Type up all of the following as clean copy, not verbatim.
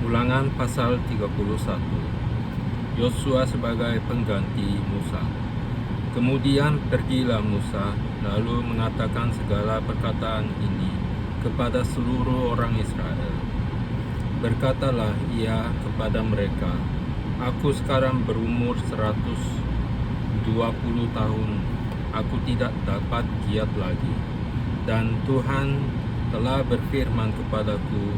Ulangan pasal 31. Yosua sebagai pengganti Musa. Kemudian pergilah Musa, lalu mengatakan segala perkataan ini kepada seluruh orang Israel. Berkatalah ia kepada mereka, "Aku sekarang berumur 120 tahun, aku tidak dapat giat lagi. Dan Tuhan telah berfirman kepadaku,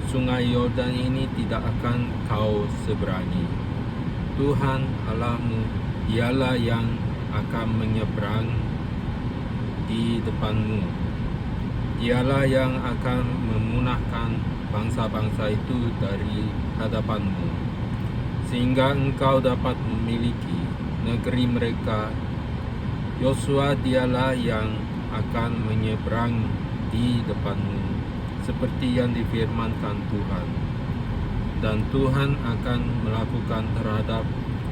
Sungai Yordan ini tidak akan kau seberangi. Tuhan Allahmu, dialah yang akan menyeberang di depanmu. Dialah yang akan memunahkan bangsa-bangsa itu dari hadapanmu, sehingga engkau dapat memiliki negeri mereka. Yosua dialah yang akan menyeberang di depanmu, seperti yang difirmankan Tuhan. Dan Tuhan akan melakukan terhadap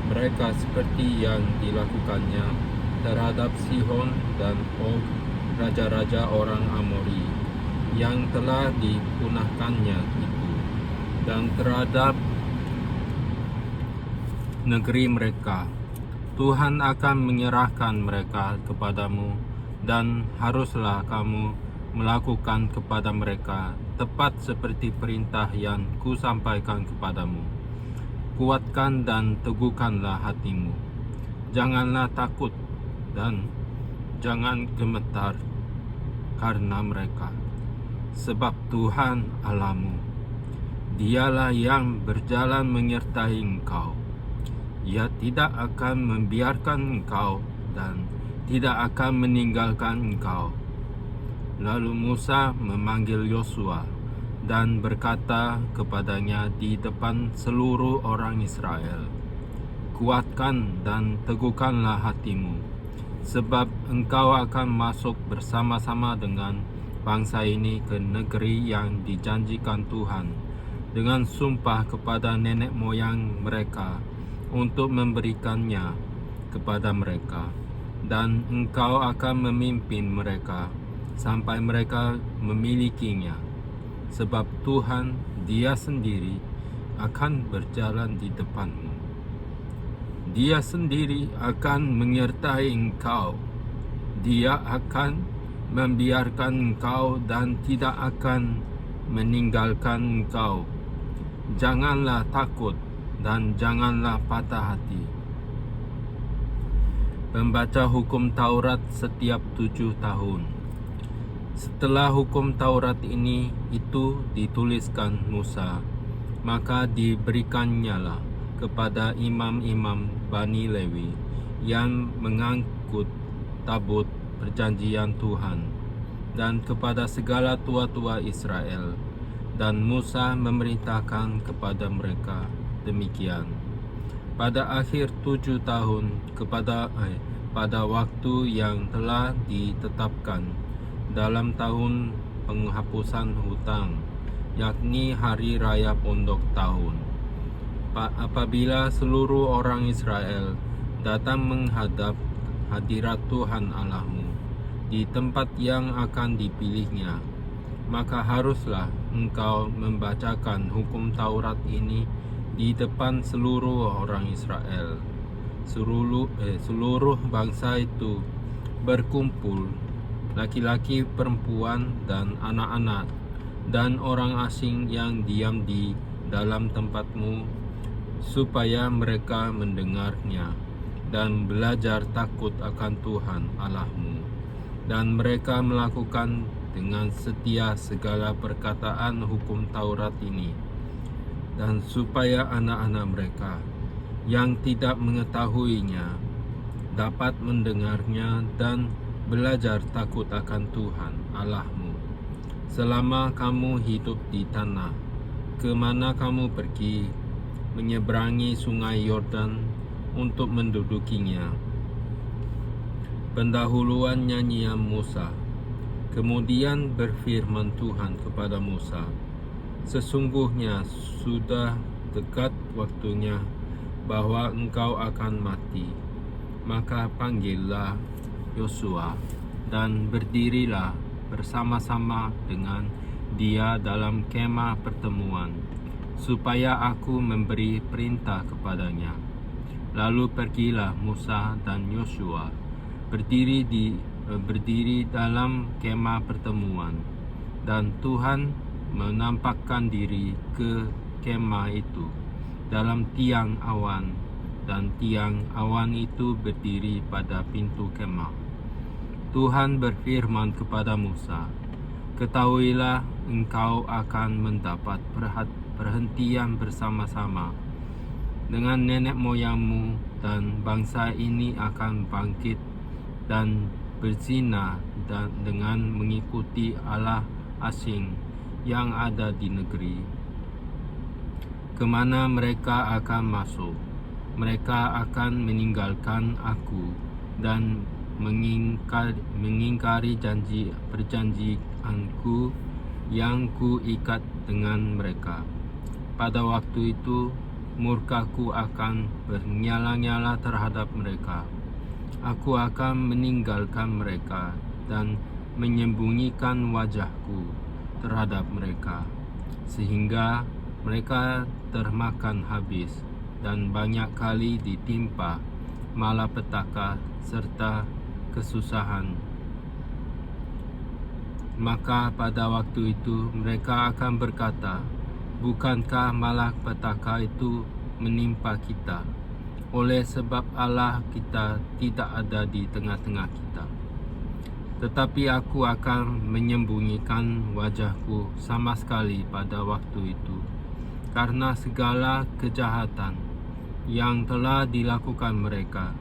mereka seperti yang dilakukannya terhadap Sihon dan Og, raja-raja orang Amori, yang telah dipunahkannya itu, dan terhadap negeri mereka. Tuhan akan menyerahkan mereka kepadamu, dan haruslah kamu melakukan kepada mereka tepat seperti perintah yang kusampaikan kepadamu. Kuatkan dan teguhkanlah hatimu. Janganlah takut dan jangan gemetar karena mereka. Sebab Tuhan Allahmu, dialah yang berjalan menyertai engkau. Ia tidak akan membiarkan engkau dan tidak akan meninggalkan engkau." Lalu Musa memanggil Yosua dan berkata kepadanya di depan seluruh orang Israel, "Kuatkan dan teguhkanlah hatimu, sebab engkau akan masuk bersama-sama dengan bangsa ini ke negeri yang dijanjikan Tuhan dengan sumpah kepada nenek moyang mereka untuk memberikannya kepada mereka, dan engkau akan memimpin mereka sampai mereka memilikinya, sebab Tuhan Dia sendiri akan berjalan di depanmu. Dia sendiri akan menyertai engkau. Dia akan membiarkan engkau dan tidak akan meninggalkan engkau. Janganlah takut dan janganlah patah hati." Pembaca hukum Taurat setiap 7 tahun. Setelah hukum Taurat ini itu dituliskan Musa, maka diberikannya kepada imam-imam Bani Lewi yang mengangkut tabut perjanjian Tuhan, dan kepada segala tua-tua Israel. Dan Musa memerintahkan kepada mereka demikian. Pada akhir 7 tahun pada waktu yang telah ditetapkan dalam tahun penghapusan hutang, yakni hari raya pondok tahun, apabila seluruh orang Israel datang menghadap hadirat Tuhan Allahmu di tempat yang akan dipilihnya, maka haruslah engkau membacakan hukum Taurat ini di depan seluruh orang Israel. Seluruh bangsa itu berkumpul, laki-laki, perempuan, dan anak-anak, dan orang asing yang diam di dalam tempatmu, supaya mereka mendengarnya dan belajar takut akan Tuhan Allahmu, dan mereka melakukan dengan setia segala perkataan hukum Taurat ini, dan supaya anak-anak mereka yang tidak mengetahuinya dapat mendengarnya dan belajar takut akan Tuhan Allahmu selama kamu hidup di tanah kemana kamu pergi menyeberangi sungai Yordan untuk mendudukinya. Pendahuluan nyanyian Musa. Kemudian berfirman Tuhan kepada Musa, "Sesungguhnya sudah dekat waktunya bahwa engkau akan mati. Maka panggillah Yosua dan berdirilah bersama-sama dengan dia dalam kemah pertemuan supaya aku memberi perintah kepadanya. Lalu pergilah Musa dan Yosua berdiri dalam kemah pertemuan, dan Tuhan menampakkan diri ke kemah itu dalam tiang awan, dan tiang awan itu berdiri pada pintu kemah. Tuhan berfirman kepada Musa, "Ketahuilah, engkau akan mendapat perhentian bersama-sama dengan nenek moyangmu, dan bangsa ini akan bangkit dan berzina dengan mengikuti Allah asing yang ada di negeri kemana mereka akan masuk. Mereka akan meninggalkan aku dan mengingkari perjanjianku yang kuikat dengan mereka. Pada waktu itu murkaku akan bernyala-nyala terhadap mereka. Aku akan meninggalkan mereka dan menyembunyikan wajahku terhadap mereka, sehingga mereka termakan habis dan banyak kali ditimpa malapetaka serta kesusahan. Maka pada waktu itu mereka akan berkata, bukankah malapetaka itu menimpa kita, oleh sebab Allah kita tidak ada di tengah-tengah kita? Tetapi aku akan menyembunyikan wajahku sama sekali pada waktu itu, karena segala kejahatan yang telah dilakukan mereka,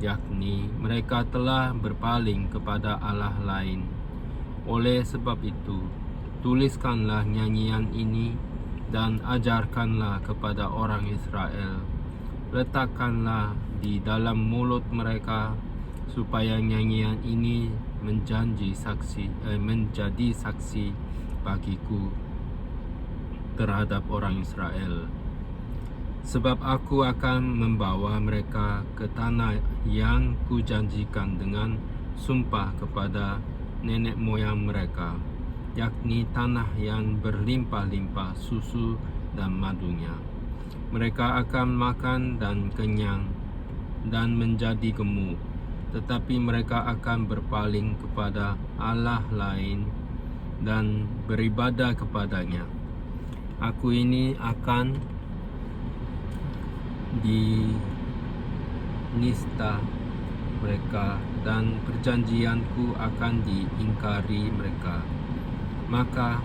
yakni mereka telah berpaling kepada Allah lain. Oleh sebab itu, tuliskanlah nyanyian ini dan ajarkanlah kepada orang Israel. Letakkanlah di dalam mulut mereka, supaya nyanyian ini menjadi saksi bagiku terhadap orang Israel. Sebab aku akan membawa mereka ke tanah yang kujanjikan dengan sumpah kepada nenek moyang mereka, yakni tanah yang berlimpah-limpah susu dan madunya. Mereka akan makan dan kenyang dan menjadi gemuk, tetapi mereka akan berpaling kepada Allah lain dan beribadah kepadanya. Aku ini akan dinista mereka, dan perjanjianku akan diingkari mereka. Maka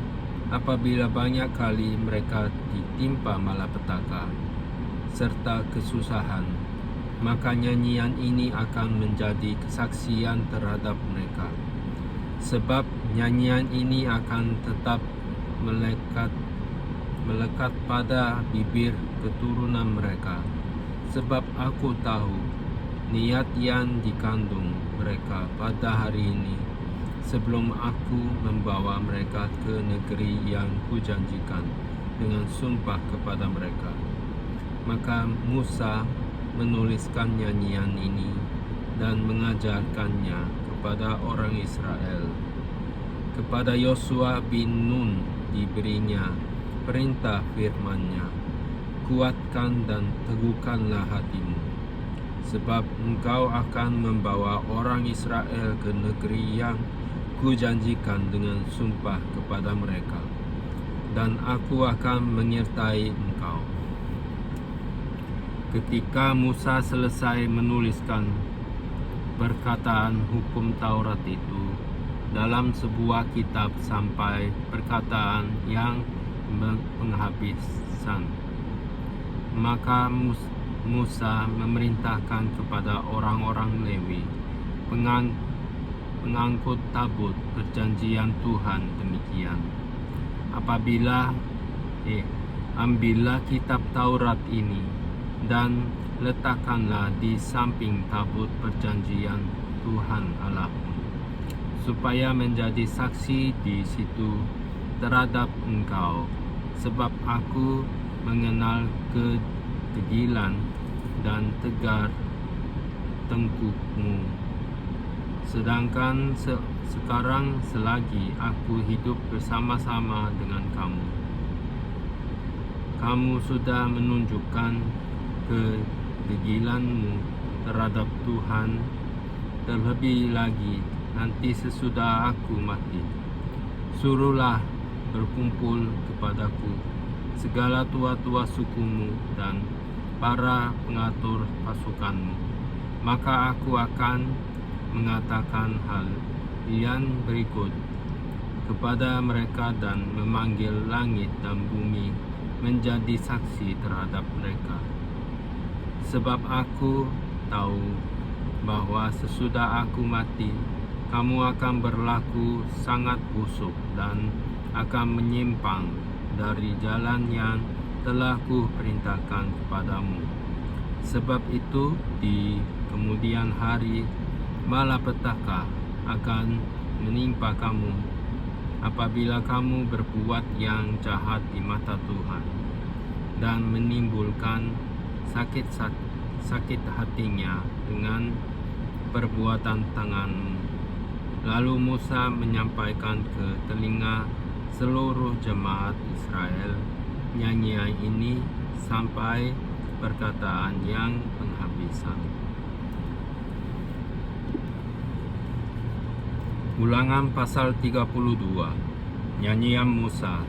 apabila banyak kali mereka ditimpa malapetaka serta kesusahan, maka nyanyian ini akan menjadi kesaksian terhadap mereka. Sebab nyanyian ini akan tetap melekat pada bibir keturunan mereka. Sebab aku tahu niat yang dikandung mereka pada hari ini, sebelum aku membawa mereka ke negeri yang kujanjikan dengan sumpah kepada mereka. Maka Musa menuliskan nyanyian ini dan mengajarkannya kepada orang Israel. Kepada Yosua bin Nun diberinya perintah firman-Nya, kuatkan dan teguhkanlah hatimu, sebab engkau akan membawa orang Israel ke negeri yang kujanjikan dengan sumpah kepada mereka, dan aku akan menyertai engkau. Ketika Musa selesai menuliskan perkataan hukum Taurat itu dalam sebuah kitab sampai perkataan yang penghabisan, maka Musa memerintahkan kepada orang-orang Lewi, pengangkut tabut perjanjian Tuhan demikian, ambillah kitab Taurat ini dan letakkanlah di samping tabut perjanjian Tuhan Allahmu, supaya menjadi saksi di situ terhadap engkau, sebab aku mengenal ketegilan dan tegar tengkukmu. Sedangkan sekarang selagi aku hidup bersama-sama dengan kamu, kamu sudah menunjukkan kegigilanmu terhadap Tuhan. Terlebih lagi, nanti sesudah aku mati, suruhlah berkumpul kepadaku segala tua-tua sukumu dan para pengatur pasukanmu. Maka aku akan mengatakan hal yang berikut kepada mereka dan memanggil langit dan bumi menjadi saksi terhadap mereka. Sebab aku tahu bahwa sesudah aku mati, kamu akan berlaku sangat busuk dan akan menyimpang dari jalan yang telah kuperintahkan kepadamu. Sebab itu di kemudian hari malapetaka akan menimpa kamu apabila kamu berbuat yang jahat di mata Tuhan dan menimbulkan sakit hatinya dengan perbuatan tanganmu. Lalu Musa menyampaikan ke telinga seluruh jemaat Israel nyanyian ini sampai perkataan yang penghabisan. Ulangan pasal 32. Nyanyian Musa.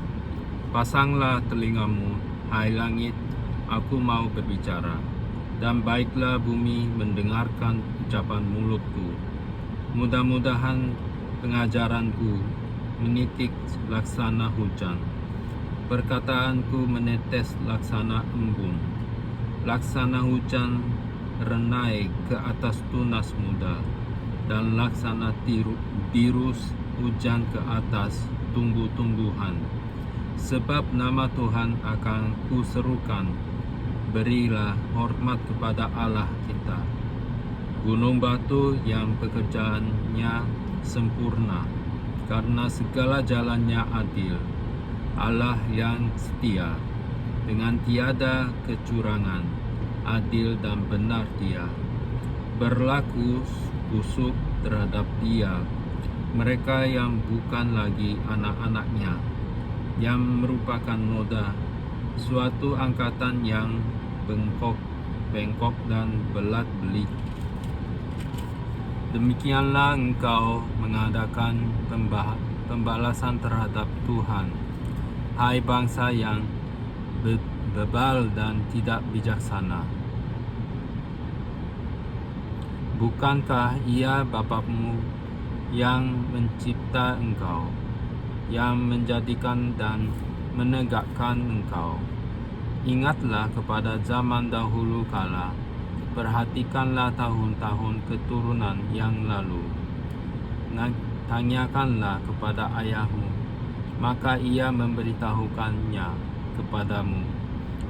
Pasanglah telingamu, hai langit, aku mau berbicara, dan baiklah bumi mendengarkan ucapan mulutku. Mudah-mudahan pengajaranku menitik laksana hujan, perkataanku menetes laksana embun. Laksana hujan renai ke atas tunas muda, dan laksana tirus hujan ke atas tumbuh-tumbuhan. Sebab nama Tuhan akan kuserukan, berilah hormat kepada Allah kita. Gunung batu yang pekerjaannya sempurna, karena segala jalannya adil. Allah yang setia, dengan tiada kecurangan, adil dan benar Dia. Berlaku busuk terhadap Dia mereka yang bukan lagi anak-anaknya, yang merupakan noda, suatu angkatan yang bengkok dan belat-belit. Demikianlah engkau mengadakan pembalasan terhadap Tuhan, hai bangsa yang bebal dan tidak bijaksana. Bukankah Ia Bapamu yang mencipta engkau, yang menjadikan dan menegakkan engkau? Ingatlah kepada zaman dahulu kala, perhatikanlah tahun-tahun keturunan yang lalu. Tanyakanlah kepada ayahmu, maka ia memberitahukannya kepadamu.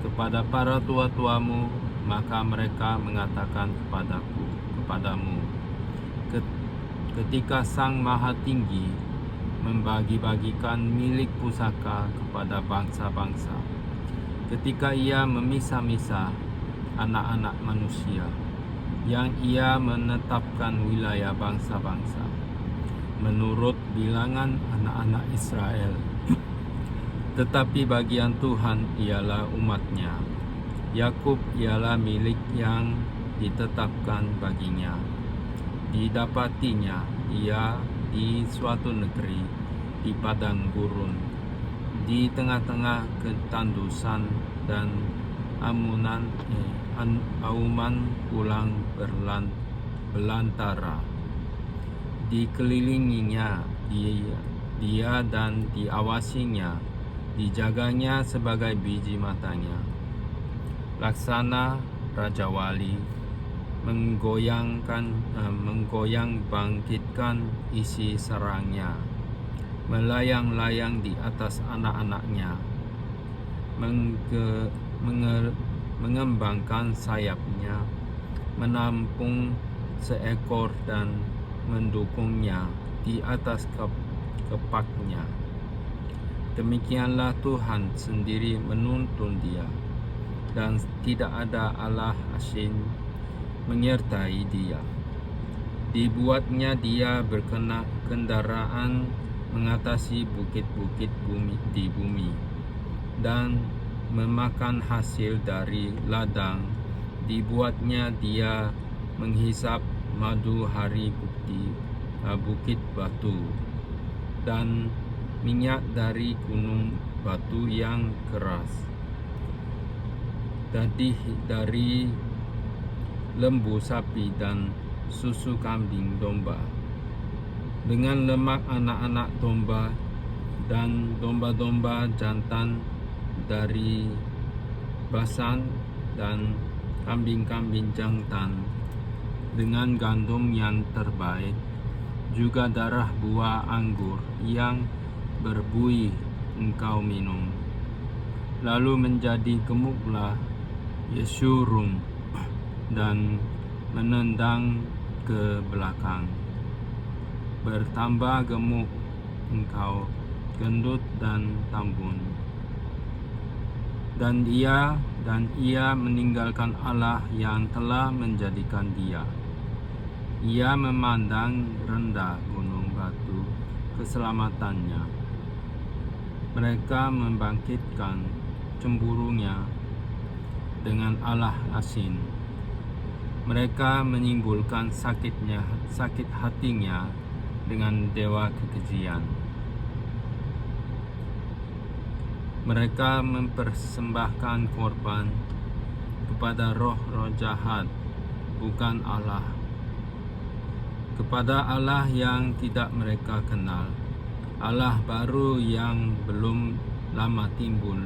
Kepada para tua-tuamu, maka mereka mengatakan kepadamu. Ketika Sang Maha Tinggi membagi-bagikan milik pusaka kepada bangsa-bangsa, ketika Ia memisah-misah anak-anak manusia, yang Ia menetapkan wilayah bangsa-bangsa menurut bilangan anak-anak Israel. Tetapi bagian Tuhan ialah umatnya, Yakub ialah milik yang ditetapkan baginya. Didapatinya ia di suatu negeri, di padang gurun, di tengah-tengah ketandusan dan auman pulang belantara. Dikelilinginya dia dan diawasinya, dijaganya sebagai biji matanya. Laksana Raja Wali menggoyang bangkitkan isi sarangnya, melayang-layang di atas anak-anaknya, mengembangkan sayapnya, menampung seekor dan mendukungnya di atas kepaknya. Demikianlah Tuhan sendiri menuntun dia, dan tidak ada Allah asing menyertai dia. Dibuatnya dia berkendaraan mengatasi bukit-bukit di bumi, dan memakan hasil dari ladang, dibuatnya dia menghisap madu hari bukit batu, dan minyak dari gunung batu yang keras, dadih dari lembu sapi dan susu kambing domba, dengan lemak anak-anak domba dan domba-domba jantan dari Basan dan kambing-kambing jantan, dengan gandum yang terbaik, juga darah buah anggur yang berbuih engkau minum. Lalu menjadi gemuklah Yeshurun dan menendang ke belakang. Bertambah gemuk engkau, gendut dan tambun. Dan ia meninggalkan Allah yang telah menjadikan dia. Ia memandang rendah gunung batu keselamatannya. Mereka membangkitkan cemburunya dengan Allah asin. Mereka menimbulkan sakit hatinya dengan dewa kekejian. Mereka mempersembahkan korban kepada roh-roh jahat, bukan Allah, kepada Allah yang tidak mereka kenal, Allah baru yang belum lama timbul,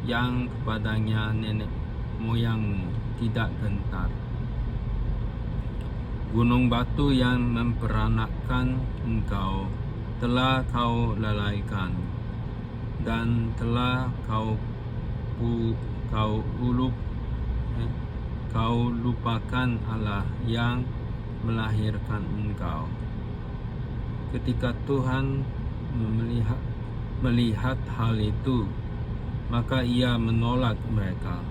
yang kepadanya nenek moyangmu tidak gentar. Gunung batu yang memperanakkan engkau telah kau lalaikan, dan telah kau lupakan Allah yang melahirkan engkau. Ketika Tuhan melihat hal itu, maka ia menolak mereka,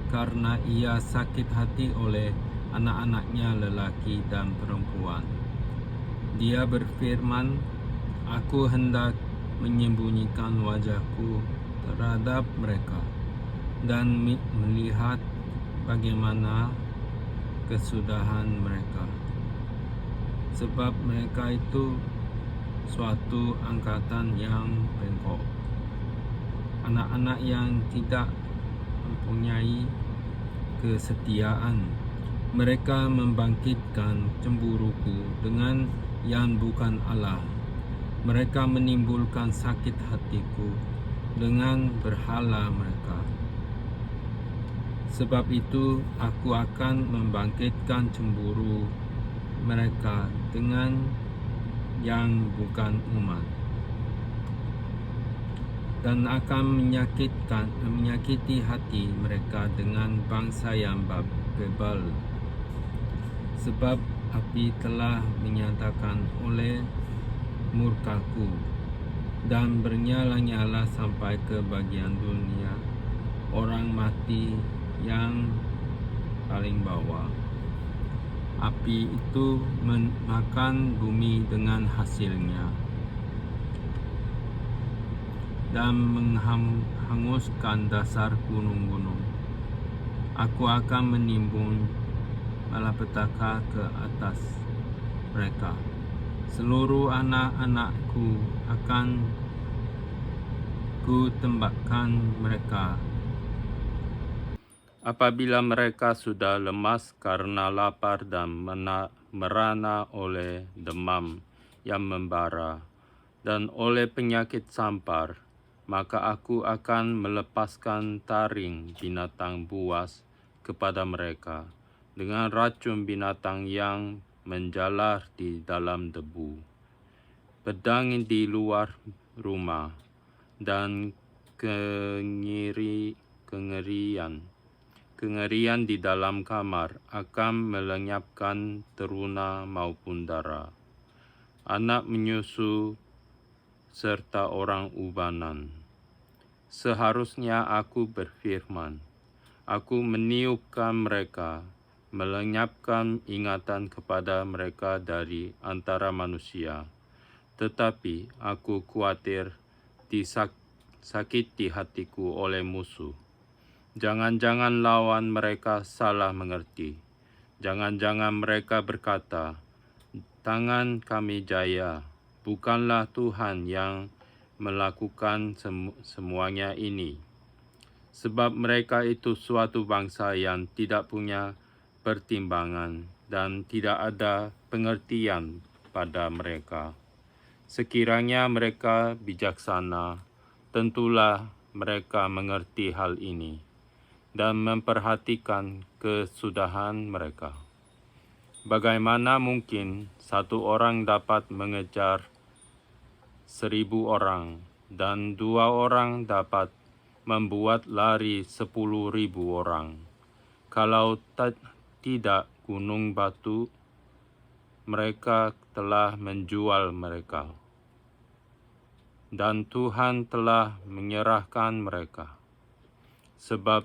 karena ia sakit hati oleh anak-anaknya lelaki dan perempuan. Dia berfirman, aku hendak menyembunyikan wajahku terhadap mereka dan melihat bagaimana kesudahan mereka, sebab mereka itu suatu angkatan yang bengkok, anak-anak yang tidak mempunyai kesetiaan. Mereka membangkitkan cemburuku dengan yang bukan Allah. Mereka menimbulkan sakit hatiku dengan berhala mereka. Sebab itu aku akan membangkitkan cemburu mereka dengan yang bukan umat, dan akan menyakiti hati mereka dengan bangsa yang bebal. Sebab api telah menyatakan oleh murkaku dan bernyala-nyala sampai ke bagian dunia orang mati yang paling bawah. Api itu memakan bumi dengan hasilnya dan menghanguskan dasar gunung-gunung. Aku akan menimbun malapetaka ke atas mereka. Seluruh anak-anakku akan ku tembakkan mereka. Apabila mereka sudah lemas karena lapar dan merana oleh demam yang membara dan oleh penyakit sampar, maka aku akan melepaskan taring binatang buas kepada mereka, dengan racun binatang yang menjalar di dalam debu, pedang di luar rumah, dan kengerian di dalam kamar akan melenyapkan teruna maupun dara, anak menyusu serta orang ubanan. Seharusnya aku berfirman, aku meniupkan mereka, melenyapkan ingatan kepada mereka dari antara manusia. Tetapi aku khawatir sakiti hatiku oleh musuh. Jangan-jangan lawan mereka salah mengerti. Jangan-jangan mereka berkata, tangan kami jaya. Bukanlah Tuhan yang melakukan semuanya ini. Sebab mereka itu suatu bangsa yang tidak punya pertimbangan dan tidak ada pengertian pada mereka. Sekiranya mereka bijaksana, tentulah mereka mengerti hal ini dan memperhatikan kesudahan mereka. Bagaimana mungkin satu orang dapat mengejar 1.000 orang dan 2 orang dapat membuat lari 10.000 orang? Kalau tidak gunung batu, mereka telah menjual mereka, dan Tuhan telah menyerahkan mereka. Sebab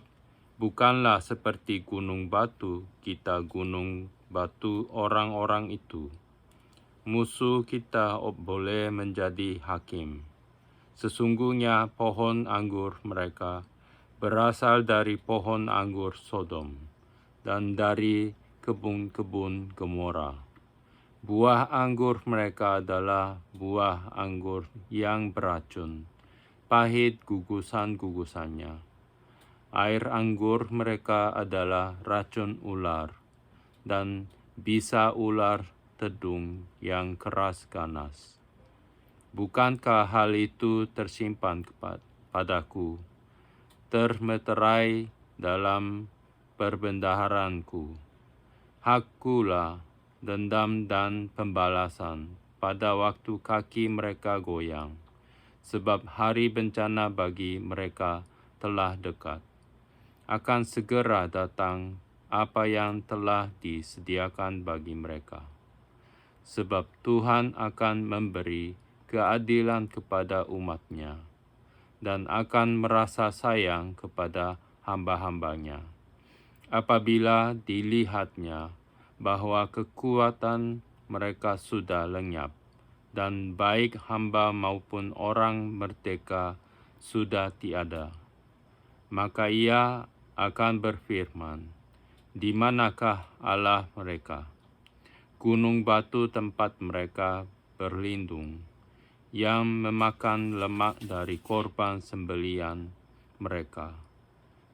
bukanlah seperti gunung batu, kita gunung batu orang-orang itu. Musuh kita boleh menjadi hakim. Sesungguhnya pohon anggur mereka berasal dari pohon anggur Sodom dan dari kebun-kebun Gomora. Buah anggur mereka adalah buah anggur yang beracun, pahit gugusan-gugusannya. Air anggur mereka adalah racun ular dan bisa ular tedung yang keras ganas. Bukankah hal itu tersimpan padaku, termeterai dalam perbendaharanku? Hakulah dendam dan pembalasan pada waktu kaki mereka goyang, sebab hari bencana bagi mereka telah dekat. Akan segera datang apa yang telah disediakan bagi mereka. Sebab Tuhan akan memberi keadilan kepada umat-Nya dan akan merasa sayang kepada hamba-hambanya. Apabila dilihatnya bahwa kekuatan mereka sudah lenyap dan baik hamba maupun orang merdeka sudah tiada, maka Ia akan berfirman, di manakah Allah mereka? Gunung batu tempat mereka berlindung, yang memakan lemak dari korban sembelian mereka,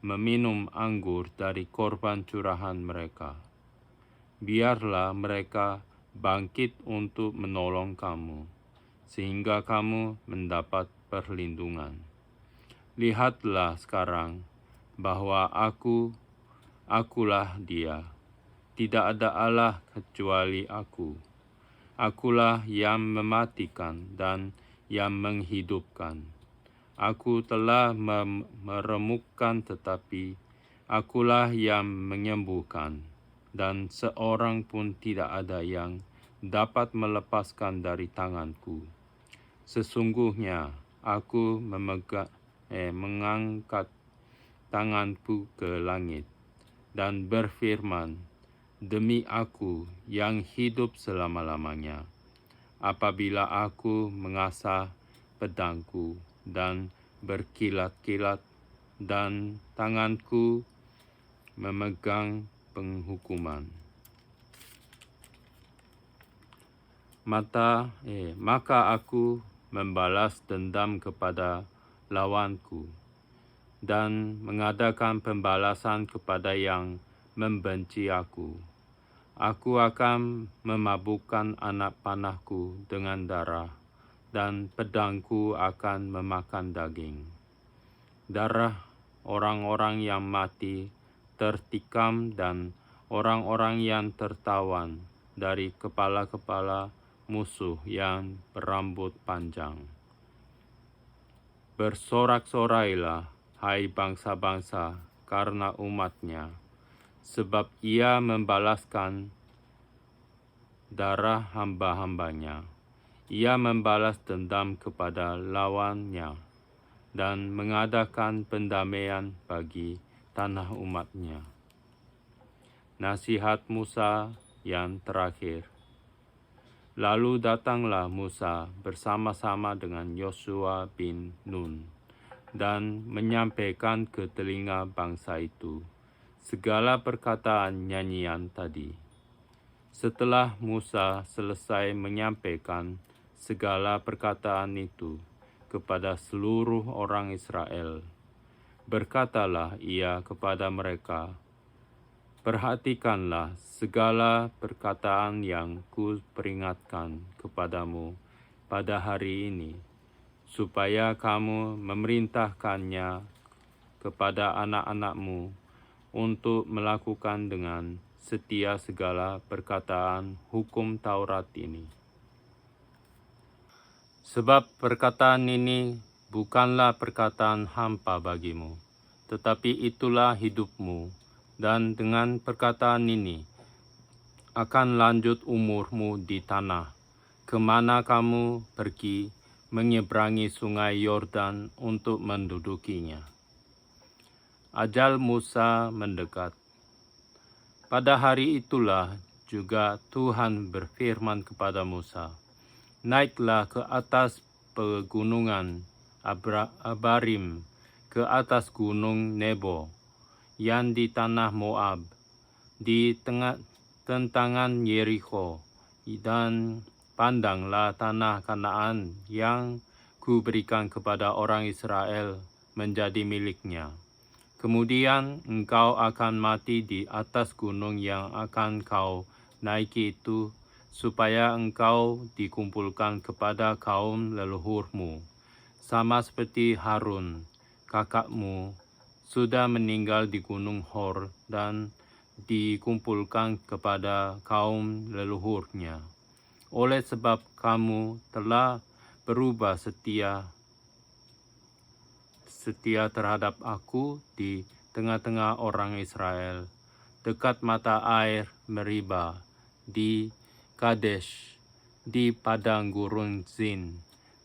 meminum anggur dari korban curahan mereka. Biarlah mereka bangkit untuk menolong kamu, sehingga kamu mendapat perlindungan. Lihatlah sekarang bahwa akulah Dia. Tidak ada Allah kecuali aku. Akulah yang mematikan dan yang menghidupkan. Aku telah meremukkan, tetapi akulah yang menyembuhkan, dan seorang pun tidak ada yang dapat melepaskan dari tanganku. Sesungguhnya aku mengangkat tanganku ke langit dan berfirman, demi aku yang hidup selama-lamanya, apabila aku mengasah pedangku dan berkilat-kilat dan tanganku memegang penghukuman, maka aku membalas dendam kepada lawanku dan mengadakan pembalasan kepada yang membenci aku. Aku akan memabukkan anak panahku dengan darah, dan pedangku akan memakan daging. Darah orang-orang yang mati tertikam dan orang-orang yang tertawan dari kepala-kepala musuh yang berambut panjang. Bersorak-sorailah, hai bangsa-bangsa, karena umat-Nya, sebab Ia membalaskan darah hamba-hambanya. Ia membalas dendam kepada lawannya dan mengadakan pendamaian bagi tanah umat-Nya. Nasihat Musa yang terakhir. Lalu datanglah Musa bersama-sama dengan Yosua bin Nun, dan menyampaikan ke telinga bangsa itu segala perkataan nyanyian tadi. Setelah Musa selesai menyampaikan segala perkataan itu kepada seluruh orang Israel, berkatalah ia kepada mereka, "Perhatikanlah segala perkataan yang kuperingatkan kepadamu pada hari ini, supaya kamu memerintahkannya kepada anak-anakmu untuk melakukan dengan setia segala perkataan hukum Taurat ini. Sebab perkataan ini bukanlah perkataan hampa bagimu, tetapi itulah hidupmu, dan dengan perkataan ini akan lanjut umurmu di tanah kemana kamu pergi menyeberangi sungai Yordan untuk mendudukinya." Ajal Musa mendekat. Pada hari itulah juga Tuhan berfirman kepada Musa, "Naiklah ke atas pegunungan Abarim, ke atas gunung Nebo, yang di tanah Moab, di tentangan Yeriko, dan pandanglah tanah Kanaan yang kuberikan kepada orang Israel menjadi miliknya. Kemudian engkau akan mati di atas gunung yang akan kau naiki itu, supaya engkau dikumpulkan kepada kaum leluhurmu, sama seperti Harun, kakakmu, sudah meninggal di gunung Hor dan dikumpulkan kepada kaum leluhurnya. Oleh sebab kamu telah berubah setia terhadap aku di tengah-tengah orang Israel, dekat mata air Meriba, di Kadesh, di padang gurun Zin,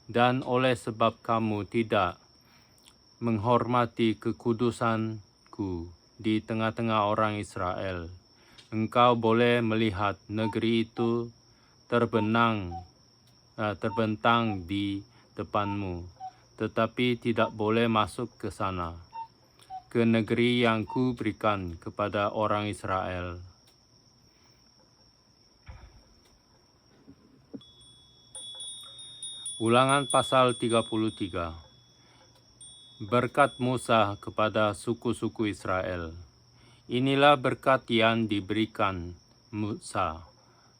dan oleh sebab kamu tidak menghormati kekudusanku di tengah-tengah orang Israel, engkau boleh melihat negeri itu terbentang di depanmu, tetapi tidak boleh masuk ke sana, ke negeri yang kuberikan kepada orang Israel." Ulangan pasal 33. Berkat Musa kepada suku-suku Israel. Inilah berkat yang diberikan Musa,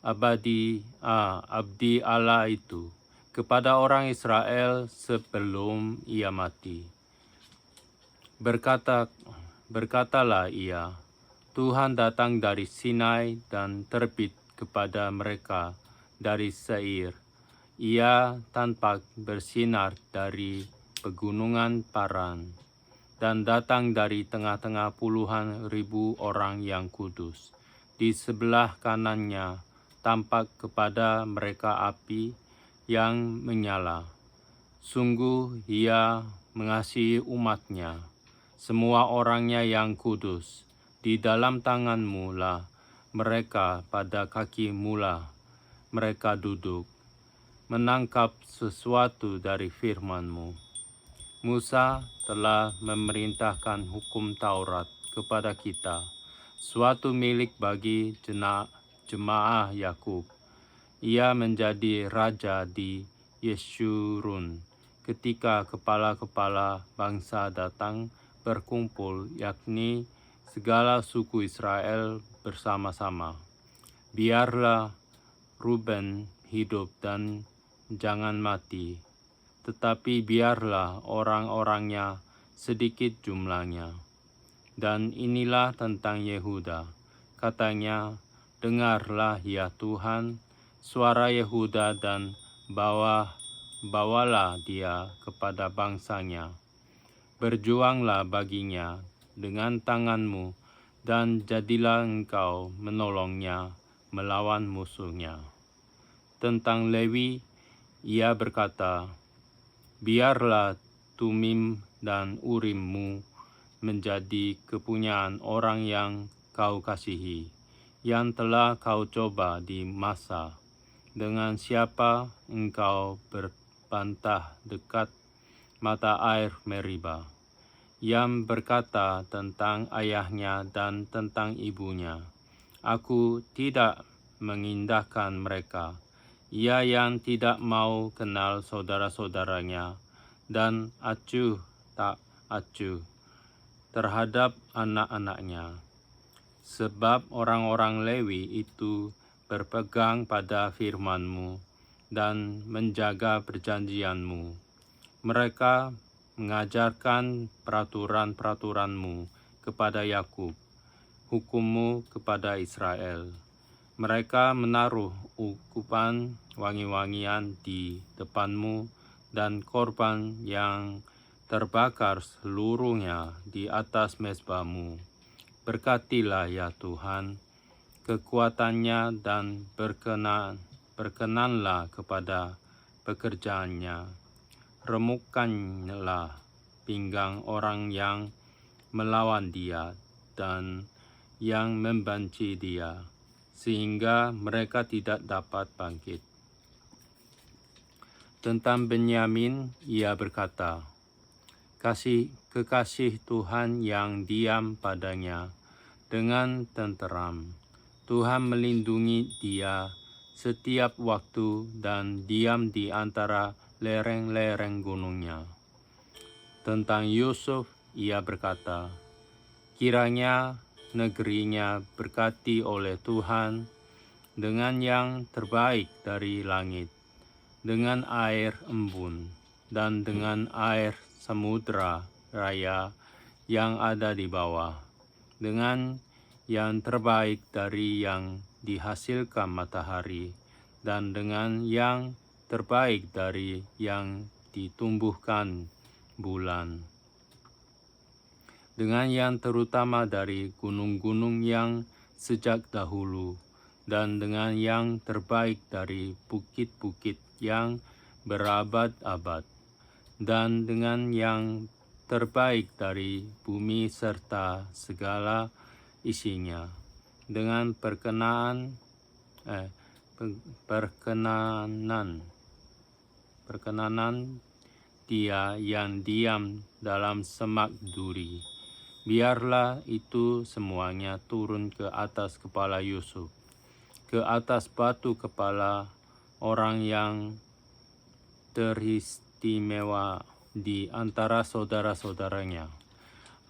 abdi Allah itu, kepada orang Israel sebelum ia mati. Berkatalah ia, "Tuhan datang dari Sinai dan terbit kepada mereka dari Seir. Ia tampak bersinar dari pegunungan Paran dan datang dari tengah-tengah puluhan ribu orang yang kudus. Di sebelah kanannya tampak kepada mereka api yang menyala. Sungguh ia mengasihi umatnya, semua orangnya yang kudus. Di dalam tanganmu lah mereka pada kaki mula mereka duduk, menangkap sesuatu dari firman-Mu. Musa telah memerintahkan hukum Taurat kepada kita, suatu milik bagi jemaah Yakub. Ia menjadi raja di Yeshurun ketika kepala-kepala bangsa datang berkumpul, yakni segala suku Israel bersama-sama. Biarlah Ruben hidup dan jangan mati, tetapi biarlah orang-orangnya sedikit jumlahnya." Dan inilah tentang Yehuda, katanya, "Dengarlah ya Tuhan, suara Yehuda, dan bawalah dia kepada bangsanya. Berjuanglah baginya dengan tanganmu, dan jadilah engkau menolongnya melawan musuhnya." Tentang Lewi, ia berkata, "Biarlah Tumim dan Urimmu menjadi kepunyaan orang yang kau kasihi, yang telah kau coba di Masa, dengan siapa engkau berbantah dekat mata air Meriba, yang berkata tentang ayahnya dan tentang ibunya, "Aku tidak mengindahkan mereka." Ia yang tidak mau kenal saudara-saudaranya dan acuh tak acuh terhadap anak-anaknya. Sebab orang-orang Lewi itu berpegang pada firman-Mu dan menjaga perjanjian-Mu. Mereka mengajarkan peraturan-peraturan-Mu kepada Yakub, hukum-Mu kepada Israel. Mereka menaruh ukupan wangi-wangian di depan-Mu dan korban yang terbakar seluruhnya di atas mezbah-Mu. Berkatilah ya Tuhan kekuatannya dan berkenanlah kepada pekerjaannya. Remukkanlah pinggang orang yang melawan dia dan yang membenci dia, sehingga mereka tidak dapat bangkit. Tentang Benyamin, ia berkata, kekasih Tuhan yang diam padanya dengan tenteram. Tuhan melindungi dia setiap waktu dan diam di antara lereng-lereng gunungnya. Tentang Yusuf, ia berkata, kiranya negerinya berkati oleh Tuhan dengan yang terbaik dari langit, dengan air embun dan dengan air samudera raya yang ada di bawah, dengan yang terbaik dari yang dihasilkan matahari dan dengan yang terbaik dari yang ditumbuhkan bulan, dengan yang terutama dari gunung-gunung yang sejak dahulu, dan dengan yang terbaik dari bukit-bukit yang berabad-abad, dan dengan yang terbaik dari bumi serta segala isinya, dengan perkenanan dia yang diam dalam semak duri. Biarlah itu semuanya turun ke atas kepala Yusuf, ke atas batu kepala orang yang teristimewa di antara saudara-saudaranya.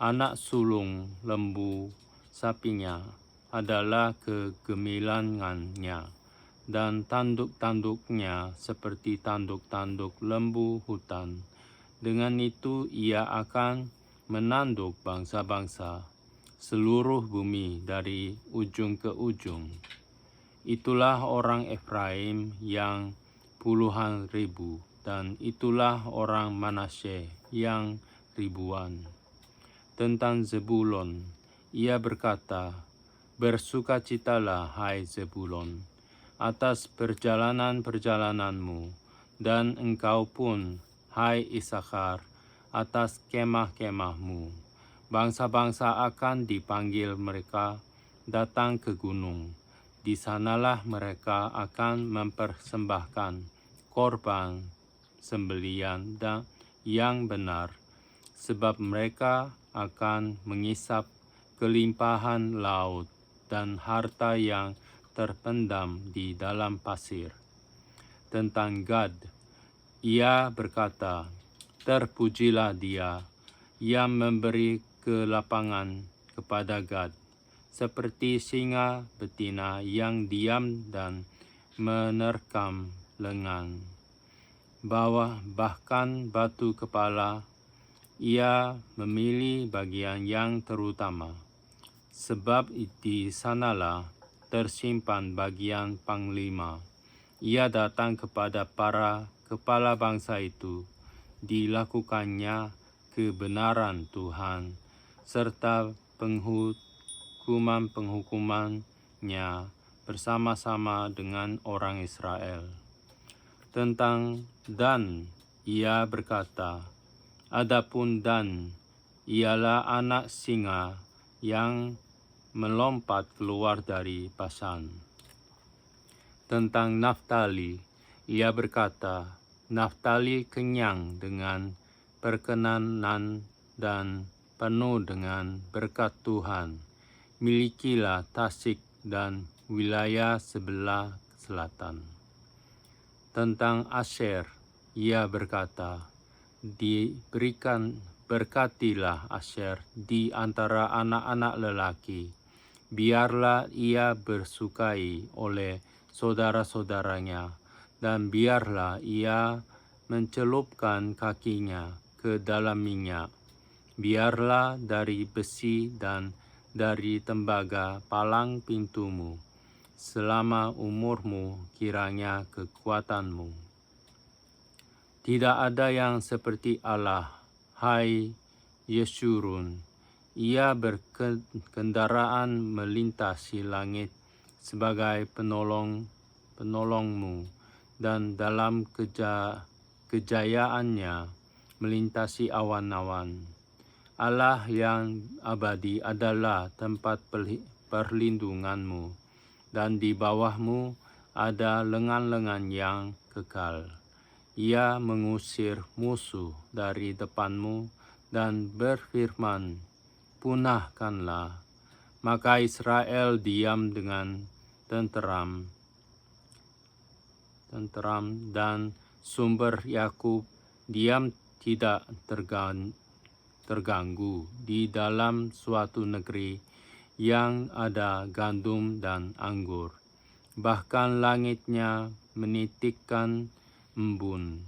Anak sulung lembu sapinya adalah kegemilangannya, dan tanduk-tanduknya seperti tanduk-tanduk lembu hutan. Dengan itu ia akan menanduk bangsa-bangsa, seluruh bumi dari ujung ke ujung. Itulah orang Efraim yang puluhan ribu, dan itulah orang Manasye yang ribuan. Tentang Zebulon, ia berkata, bersukacitalah hai Zebulon, atas perjalanan-perjalananmu, dan engkau pun, hai Isakhar, atas kemah-kemahmu. Bangsa-bangsa akan dipanggil mereka datang ke gunung. Di sanalah mereka akan mempersembahkan korban sembelian dan yang benar, sebab mereka akan mengisap kelimpahan laut dan harta yang terpendam di dalam pasir. Tentang Gad, ia berkata, terpujilah dia yang memberi kelapangan kepada Gad, seperti singa betina yang diam dan menerkam lengan. Bahkan batu kepala, ia memilih bagian yang terutama, sebab di sanalah tersimpan bagian panglima. Ia datang kepada para kepala bangsa itu, dilakukannya kebenaran Tuhan, serta penghukuman-penghukumannya bersama-sama dengan orang Israel. Tentang Dan, ia berkata, adapun Dan ialah anak singa yang melompat keluar dari Basan. Tentang Naftali, ia berkata, Naftali kenyang dengan perkenanan dan penuh dengan berkat Tuhan. Milikilah Tasik dan wilayah sebelah selatan. Tentang Asher, ia berkata, berkatilah Asher di antara anak-anak lelaki. Biarlah ia bersukai oleh saudara-saudaranya, dan biarlah ia mencelupkan kakinya ke dalam minyak. Biarlah dari besi dan dari tembaga palang pintumu, selama umurmu kiranya kekuatanmu. Tidak ada yang seperti Allah, hai Yeshurun. Ia berkendaraan melintasi langit sebagai penolongmu, dan dalam kejayaannya melintasi awan-awan. Allah yang abadi adalah tempat perlindunganmu, dan di bawahmu ada lengan-lengan yang kekal. Ia mengusir musuh dari depanmu dan berfirman, punahkanlah. Maka Israel diam dengan tenteram, dan sumber Yakub diam tidak terganggu di dalam suatu negeri yang ada gandum dan anggur. Bahkan langitnya menitikkan embun.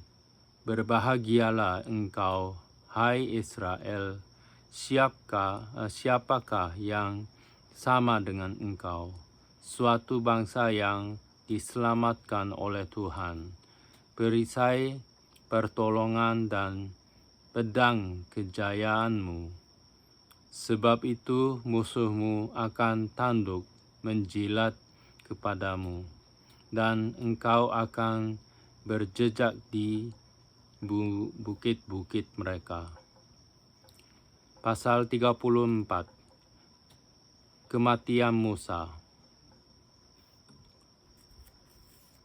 Berbahagialah engkau, hai Israel. Siapakah yang sama dengan engkau? Suatu bangsa yang diselamatkan oleh Tuhan, perisai pertolongan dan pedang kejayaanmu. Sebab itu musuhmu akan tanduk menjilat kepadamu, dan engkau akan berjejak di bukit-bukit mereka. Pasal 34. Kematian Musa.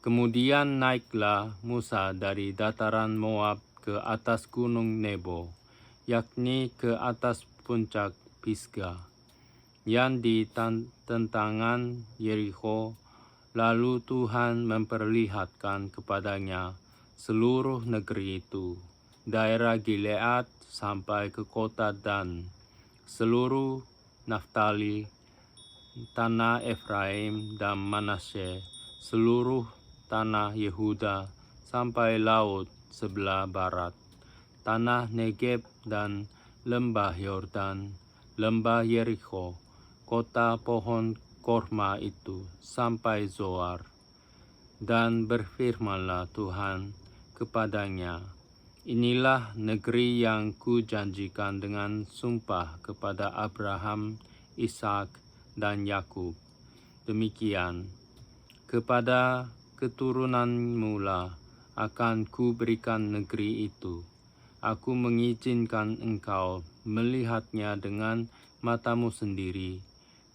Kemudian naiklah Musa dari dataran Moab ke atas gunung Nebo, yakni ke atas puncak Pisgah, yang di tentangan Yeriko. Lalu Tuhan memperlihatkan kepadanya seluruh negeri itu, daerah Gilead sampai ke kota Dan, seluruh Naftali, tanah Efraim dan Manasye, seluruh tanah Yehuda sampai laut sebelah barat, tanah Negeb dan lembah Yordan, lembah Yeriko, kota pohon korma itu sampai Zoar. Dan berfirmanlah Tuhan kepadanya, inilah negeri yang kujanjikan dengan sumpah kepada Abraham, Ishak, dan Yakub. Demikian, kepada keturunanmu lah akan kuberikan negeri itu. Aku mengizinkan engkau melihatnya dengan matamu sendiri,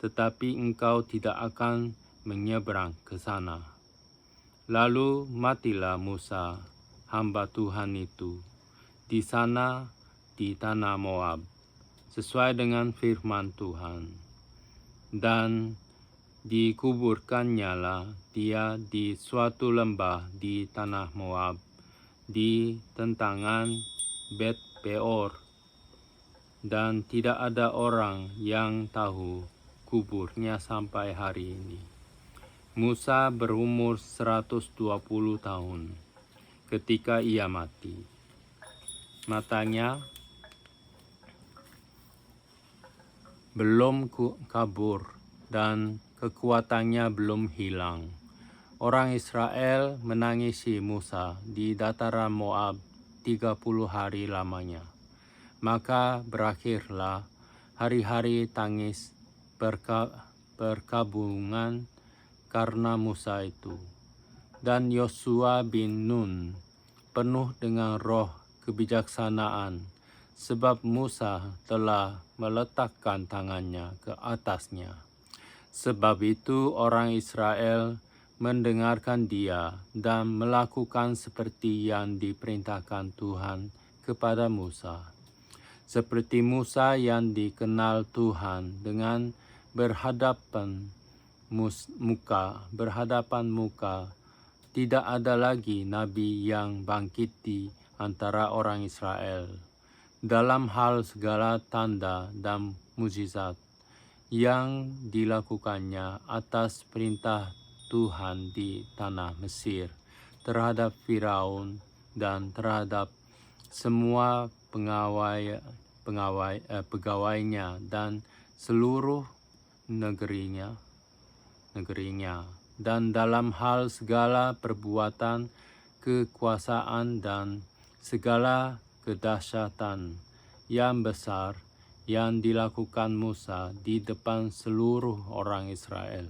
tetapi engkau tidak akan menyeberang ke sana. Lalu matilah Musa, hamba Tuhan itu, di sana di tanah Moab, sesuai dengan firman Tuhan. Dan dikuburnyalah dia di suatu lembah di tanah Moab, di tentangan Bet Peor, dan tidak ada orang yang tahu kuburnya sampai hari ini. Musa berumur 120 tahun ketika ia mati. Matanya belum kabur dan kekuatannya belum hilang. Orang Israel menangisi Musa di dataran Moab 30 hari lamanya. Maka berakhirlah hari-hari tangis perkabungan karena Musa itu. Dan Yosua bin Nun penuh dengan roh kebijaksanaan, sebab Musa telah meletakkan tangannya ke atasnya. Sebab itu orang Israel mendengarkan dia dan melakukan seperti yang diperintahkan Tuhan kepada Musa. Seperti Musa yang dikenal Tuhan dengan berhadapan muka, tidak ada lagi nabi yang bangkit di antara orang Israel dalam hal segala tanda dan mukjizat yang dilakukannya atas perintah Tuhan di tanah Mesir terhadap Firaun dan terhadap semua pegawainya dan seluruh negerinya, dan dalam hal segala perbuatan kekuasaan dan segala kedahsyatan yang besar yang dilakukan Musa di depan seluruh orang Israel.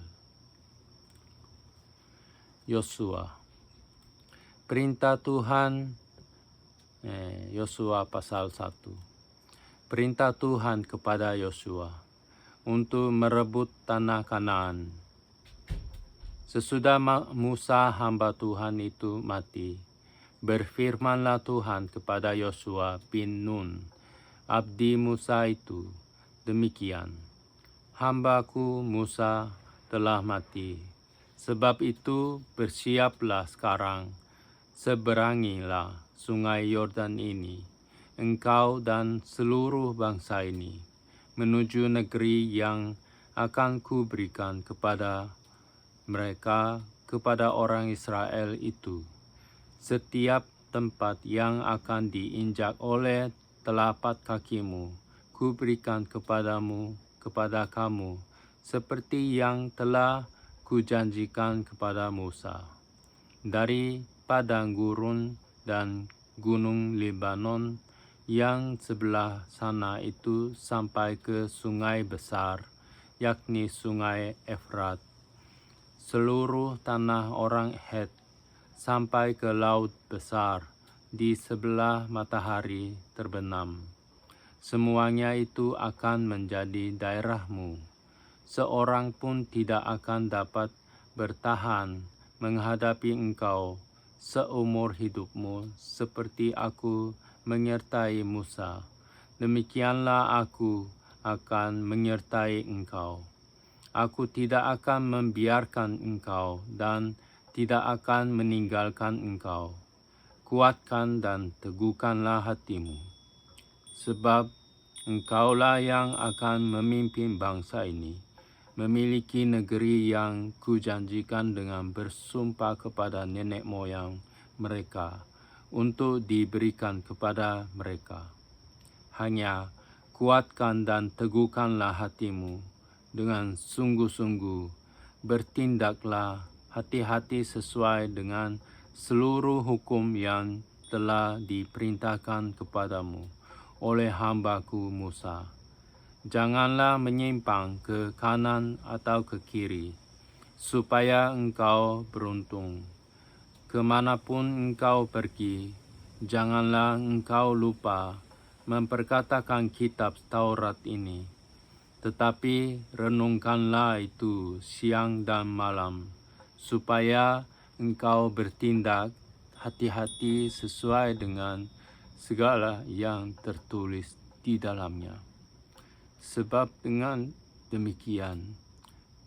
Yosua. Perintah Tuhan, Yosua pasal 1. Perintah Tuhan kepada Yosua untuk merebut tanah Kanaan. Sesudah Musa hamba Tuhan itu mati, berfirmanlah Tuhan kepada Yosua bin Nun, abdi Musa itu, demikian, hambaku Musa telah mati. Sebab itu bersiaplah sekarang, seberangilah sungai Yordan ini, engkau dan seluruh bangsa ini, menuju negeri yang akan kuberikan kepada mereka, kepada orang Israel itu. Setiap tempat yang akan diinjak oleh telapak kakimu, kuberikan kepada kamu, seperti yang telah kujanjikan kepada Musa. Dari padang gurun dan gunung Lebanon yang sebelah sana itu sampai ke sungai besar, yakni sungai Efrat, seluruh tanah orang Het, sampai ke laut besar di sebelah matahari terbenam. Semuanya itu akan menjadi daerahmu. Seorang pun tidak akan dapat bertahan menghadapi engkau seumur hidupmu, seperti aku menyertai Musa. Demikianlah aku akan menyertai engkau. Aku tidak akan membiarkan engkau dan tidak akan meninggalkan engkau. Kuatkan dan teguhkanlah hatimu, sebab engkaulah yang akan memimpin bangsa ini, memiliki negeri yang kujanjikan dengan bersumpah kepada nenek moyang mereka untuk diberikan kepada mereka. Hanya kuatkan dan teguhkanlah hatimu dengan sungguh-sungguh, bertindaklah hati-hati sesuai dengan seluruh hukum yang telah diperintahkan kepadamu oleh hambaku Musa. Janganlah menyimpang ke kanan atau ke kiri, supaya engkau beruntung. Kemanapun engkau pergi, janganlah engkau lupa memperkatakan kitab Taurat ini, tetapi renungkanlah itu siang dan malam, supaya engkau bertindak hati-hati sesuai dengan segala yang tertulis di dalamnya. Sebab dengan demikian,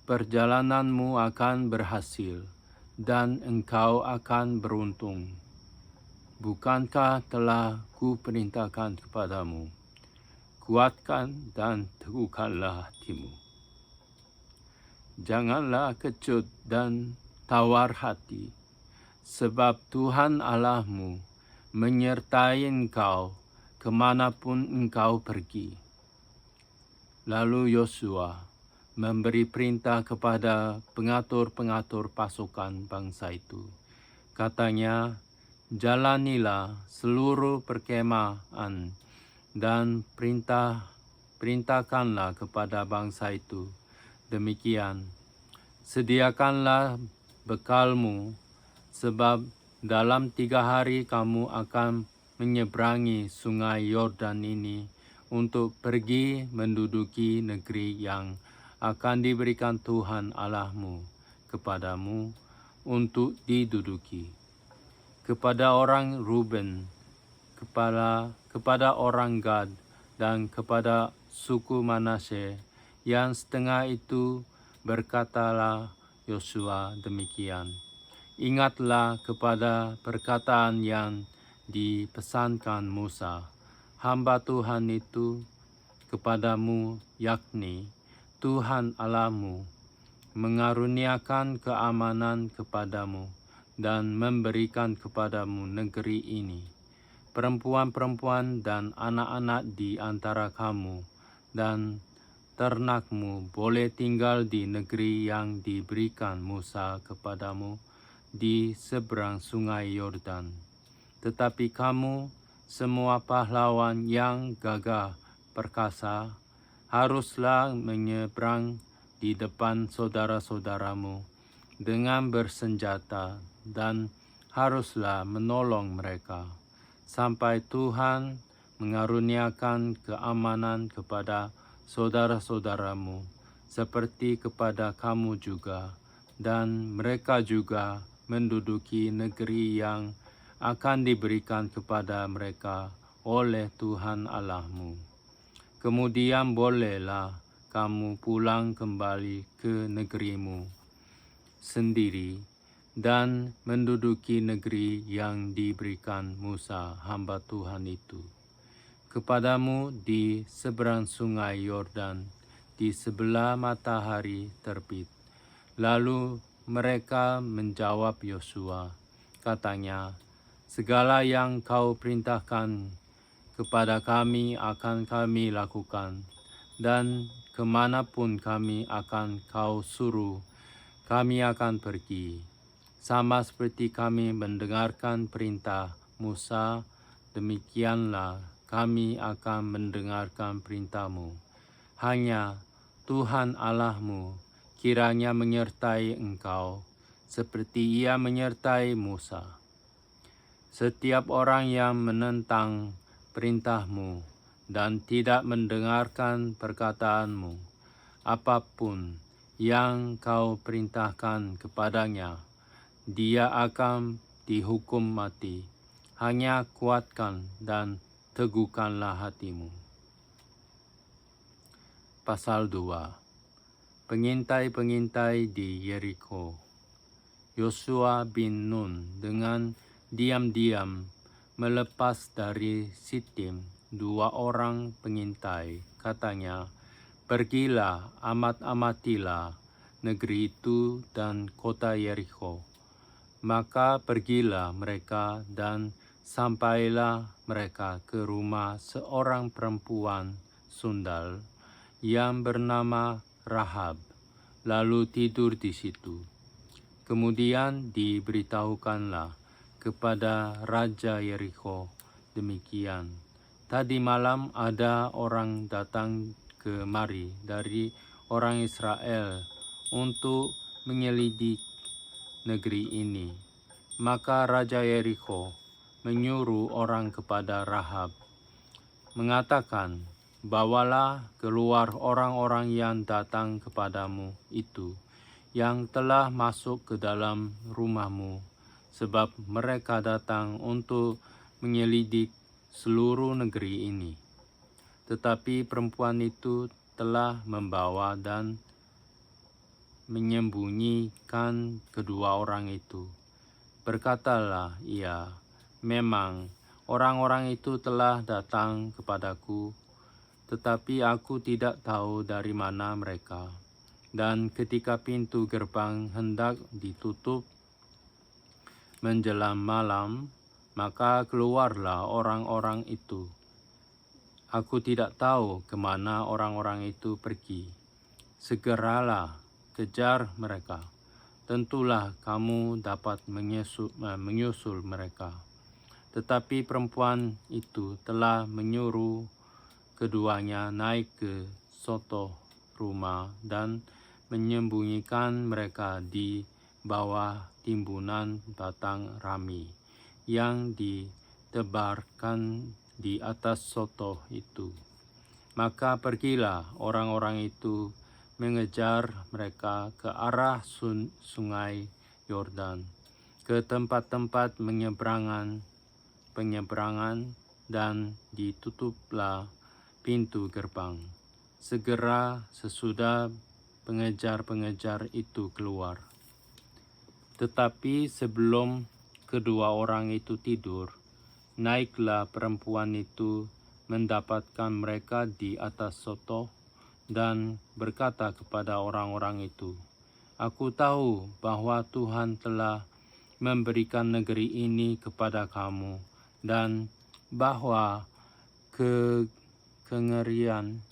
perjalananmu akan berhasil dan engkau akan beruntung. Bukankah telah kuperintahkan kepadamu? Kuatkan dan teguhkanlah hatimu. Janganlah kecut dan tawar hati, sebab Tuhan Allahmu menyertai engkau kemanapun engkau pergi. Lalu Yosua memberi perintah kepada pengatur-pengatur pasukan bangsa itu. Katanya, jalanilah seluruh perkemahan dan perintahkanlah kepada bangsa itu. Demikian, sediakanlah bekalmu, sebab dalam 3 hari kamu akan menyeberangi sungai Yordan ini untuk pergi menduduki negeri yang akan diberikan Tuhan Allahmu kepadamu untuk diduduki. Kepada orang Ruben, kepada orang Gad dan kepada suku Manasye yang setengah itu berkatalah Yosua demikian. Ingatlah kepada perkataan yang dipesankan Musa, hamba Tuhan itu, kepadamu, yakni Tuhan Allahmu, mengaruniakan keamanan kepadamu dan memberikan kepadamu negeri ini. Perempuan-perempuan dan anak-anak di antara kamu dan ternakmu boleh tinggal di negeri yang diberikan Musa kepadamu di seberang sungai Yordan. Tetapi kamu, semua pahlawan yang gagah perkasa, haruslah menyeberang di depan saudara-saudaramu dengan bersenjata dan haruslah menolong mereka, sampai Tuhan mengaruniakan keamanan kepada saudara-saudaramu, seperti kepada kamu juga, dan mereka juga menduduki negeri yang akan diberikan kepada mereka oleh Tuhan Allahmu. Kemudian bolehlah kamu pulang kembali ke negerimu sendiri dan menduduki negeri yang diberikan Musa hamba Tuhan itu kepadamu di seberang sungai Yordan, di sebelah matahari terbit. Lalu mereka menjawab Yosua, katanya, segala yang kau perintahkan kepada kami akan kami lakukan, dan kemanapun kami akan kau suruh, kami akan pergi. Sama seperti kami mendengarkan perintah Musa, demikianlah kami akan mendengarkan perintahmu. Hanya Tuhan Allahmu kiranya menyertai engkau, seperti Ia menyertai Musa. Setiap orang yang menentang perintahmu dan tidak mendengarkan perkataanmu, apapun yang kau perintahkan kepadanya, dia akan dihukum mati. Hanya kuatkan dan teguhkanlah hatimu. Pasal 2. Pengintai-pengintai di Yeriko. Yosua bin Nun dengan diam-diam melepas dari Sitim 2 orang pengintai. Katanya, pergilah, amat-amatilah negeri itu dan kota Yeriko. Maka pergilah mereka dan sampailah mereka ke rumah seorang perempuan sundal yang bernama Rahab, lalu tidur di situ. Kemudian diberitahukanlah kepada Raja Yeriko demikian, tadi malam ada orang datang kemari dari orang Israel untuk menyelidik negeri ini. Maka Raja Yeriko menyuruh orang kepada Rahab, mengatakan, bawalah keluar orang-orang yang datang kepadamu itu, yang telah masuk ke dalam rumahmu, sebab mereka datang untuk menyelidik seluruh negeri ini. Tetapi perempuan itu telah membawa dan menyembunyikan kedua orang itu. Berkatalah ia, memang orang-orang itu telah datang kepadaku, tetapi aku tidak tahu dari mana mereka. Dan ketika pintu gerbang hendak ditutup menjelang malam, maka keluarlah orang-orang itu. Aku tidak tahu kemana orang-orang itu pergi. Segeralah kejar mereka. Tentulah kamu dapat menyusul mereka. Tetapi perempuan itu telah menyuruh keduanya naik ke sotoh rumah dan menyembunyikan mereka di bawah timbunan batang rami yang ditebarkan di atas sotoh itu. Maka pergilah orang-orang itu mengejar mereka ke arah sungai Yordan, ke tempat-tempat penyeberangan dan ditutuplah pintu gerbang. Segera sesudah pengejar-pengejar itu keluar. Tetapi sebelum kedua orang itu tidur, naiklah perempuan itu mendapatkan mereka di atas soto dan berkata kepada orang-orang itu, "Aku tahu bahwa Tuhan telah memberikan negeri ini kepada kamu dan bahwa kengerian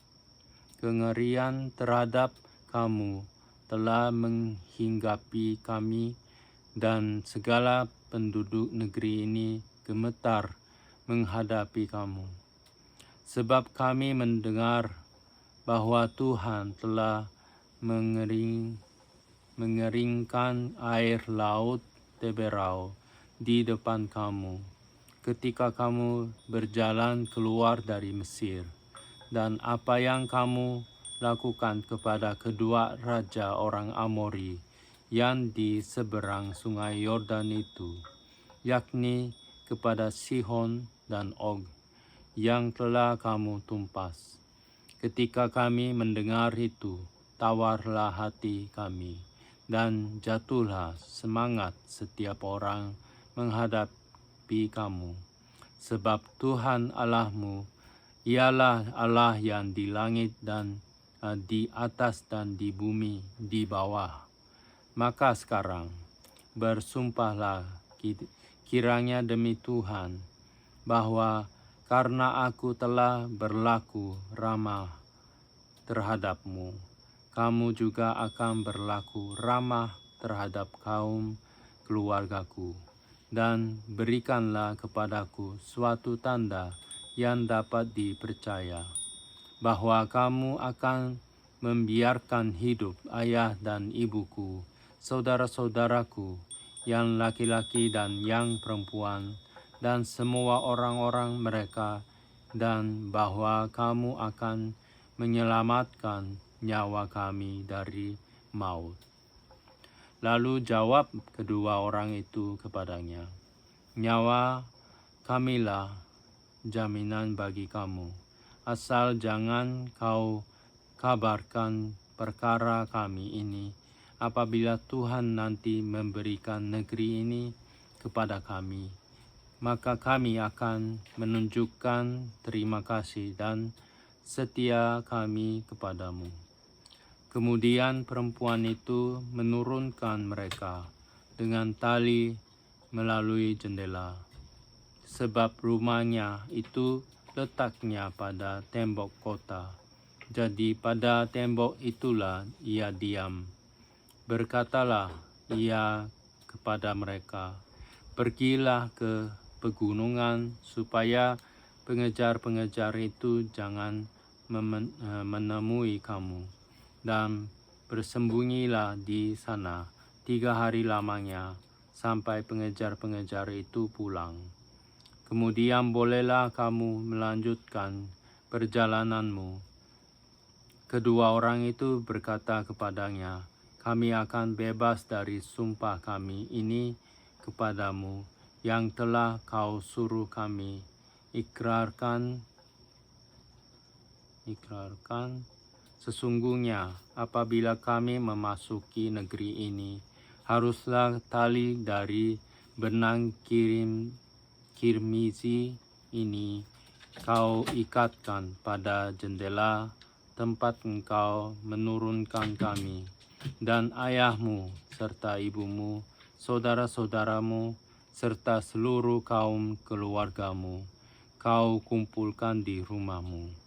terhadap kamu telah menghinggapi kami dan segala penduduk negeri ini gemetar menghadapi kamu. Sebab kami mendengar bahwa Tuhan telah mengeringkan air laut Teberau di depan kamu ketika kamu berjalan keluar dari Mesir, dan apa yang kamu lakukan kepada kedua raja orang Amori yang di seberang sungai Yordan itu, yakni kepada Sihon dan Og, yang telah kamu tumpas. Ketika kami mendengar itu, tawarlah hati kami, dan jatuhlah semangat setiap orang menghadapi kamu. Sebab Tuhan Allahmu ialah Allah yang di langit dan di atas dan di bumi di bawah. Maka sekarang bersumpahlah kiranya demi Tuhan, bahwa karena aku telah berlaku ramah terhadapmu, kamu juga akan berlaku ramah terhadap kaum keluargaku, dan berikanlah kepadaku suatu tanda yang dapat dipercaya, bahwa kamu akan membiarkan hidup ayah dan ibuku, saudara-saudaraku yang laki-laki dan yang perempuan, dan semua orang-orang mereka, dan bahwa kamu akan menyelamatkan nyawa kami dari maut." Lalu jawab kedua orang itu kepadanya, "Nyawa kamilah jaminan bagi kamu, asal jangan kau kabarkan perkara kami ini apabila Tuhan nanti memberikan negeri ini kepada kami, maka kami akan menunjukkan terima kasih dan setia kami kepadamu." Kemudian perempuan itu menurunkan mereka dengan tali melalui jendela, sebab rumahnya itu letaknya pada tembok kota. Jadi pada tembok itulah ia diam. Berkatalah ia kepada mereka, "Pergilah ke pegunungan supaya pengejar-pengejar itu jangan menemui kamu, dan bersembunyilah di sana 3 hari lamanya sampai pengejar-pengejar itu pulang. Kemudian bolehlah kamu melanjutkan perjalananmu." Kedua orang itu berkata kepadanya, "Kami akan bebas dari sumpah kami ini kepadamu yang telah kau suruh kami ikrarkan. Sesungguhnya apabila kami memasuki negeri ini, haruslah tali dari benang kirmizi ini kau ikatkan pada jendela tempat engkau menurunkan kami, dan ayahmu serta ibumu, saudara-saudaramu, serta seluruh kaum keluargamu kau kumpulkan di rumahmu.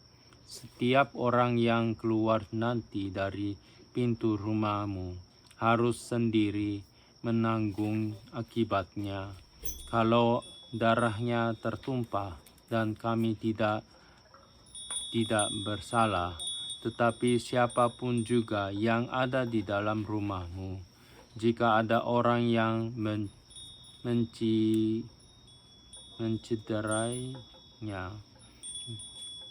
Setiap orang yang keluar nanti dari pintu rumahmu harus sendiri menanggung akibatnya. Kalau darahnya tertumpah dan kami tidak bersalah, tetapi siapapun juga yang ada di dalam rumahmu, jika ada orang yang mencederainya,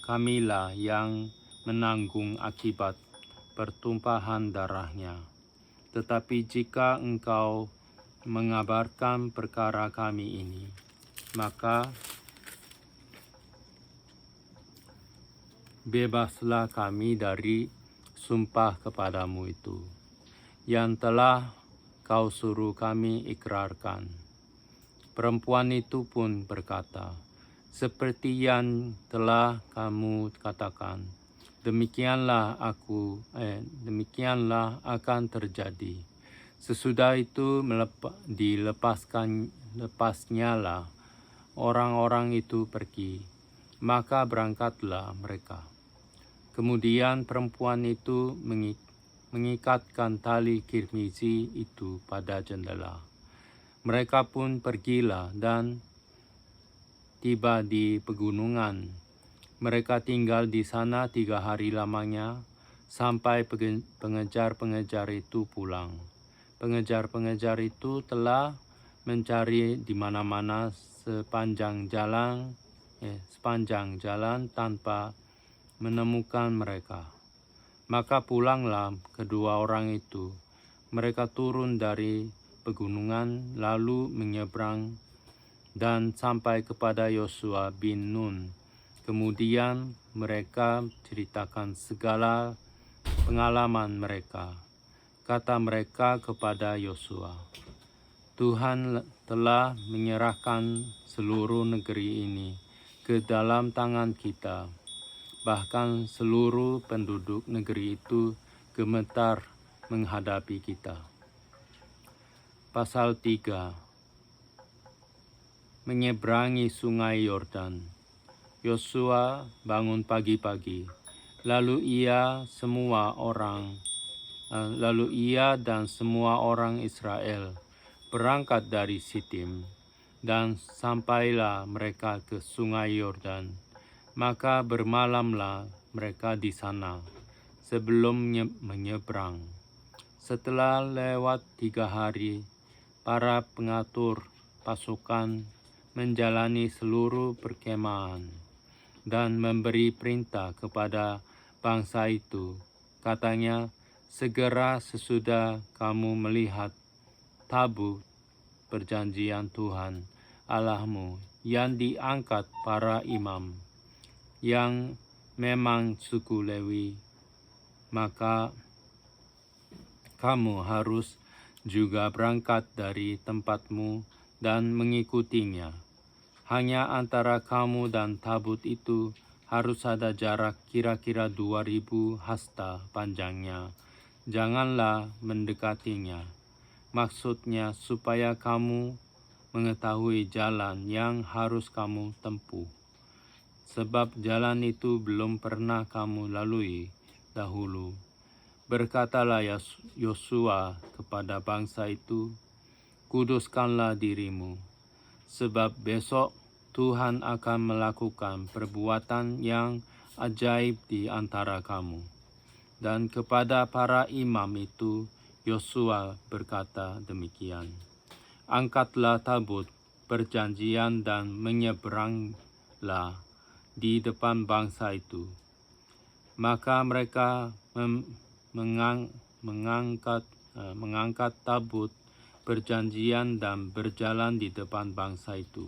kamilah yang menanggung akibat pertumpahan darahnya. Tetapi jika engkau mengabarkan perkara kami ini, maka bebaslah kami dari sumpah kepadamu itu, yang telah kau suruh kami ikrarkan. Perempuan itu pun berkata, seperti yang telah kamu katakan, demikianlah akan terjadi. Sesudah itu lepasnyalah orang-orang itu pergi, maka berangkatlah mereka. Kemudian perempuan itu mengikatkan tali kirmizi itu pada jendela. Mereka pun pergilah dan tiba di pegunungan. Mereka tinggal di sana 3 hari lamanya, sampai pengejar-pengejar itu pulang. Pengejar-pengejar itu telah mencari di mana-mana sepanjang jalan tanpa menemukan mereka. Maka pulanglah kedua orang itu. Mereka turun dari pegunungan lalu menyeberang dan sampai kepada Yosua bin Nun. Kemudian mereka ceritakan segala pengalaman mereka. Kata mereka kepada Yosua, Tuhan telah menyerahkan seluruh negeri ini ke dalam tangan kita. Bahkan seluruh penduduk negeri itu gemetar menghadapi kita. Pasal 3. Menyeberangi sungai Yordan. Yosua bangun pagi-pagi, lalu ia dan semua orang Israel berangkat dari Sitim, dan sampailah mereka ke sungai Yordan. Maka bermalamlah mereka di sana sebelum menyeberang. Setelah lewat 3 hari, para pengatur pasukan menjalani seluruh perkemahan dan memberi perintah kepada bangsa itu. Katanya, segera sesudah kamu melihat tabut perjanjian Tuhan Allahmu yang diangkat para imam, yang memang suku Lewi, maka kamu harus juga berangkat dari tempatmu dan mengikutinya. Hanya antara kamu dan tabut itu harus ada jarak kira-kira 2000 hasta panjangnya. Janganlah mendekatinya. Maksudnya supaya kamu mengetahui jalan yang harus kamu tempuh. Sebab jalan itu belum pernah kamu lalui dahulu. Berkatalah Yosua kepada bangsa itu, kuduskanlah dirimu, sebab besok Tuhan akan melakukan perbuatan yang ajaib di antara kamu. Dan kepada para imam itu, Yosua berkata demikian, angkatlah tabut perjanjian dan menyeberanglah di depan bangsa itu. Maka mereka mengangkat tabut perjanjian dan berjalan di depan bangsa itu.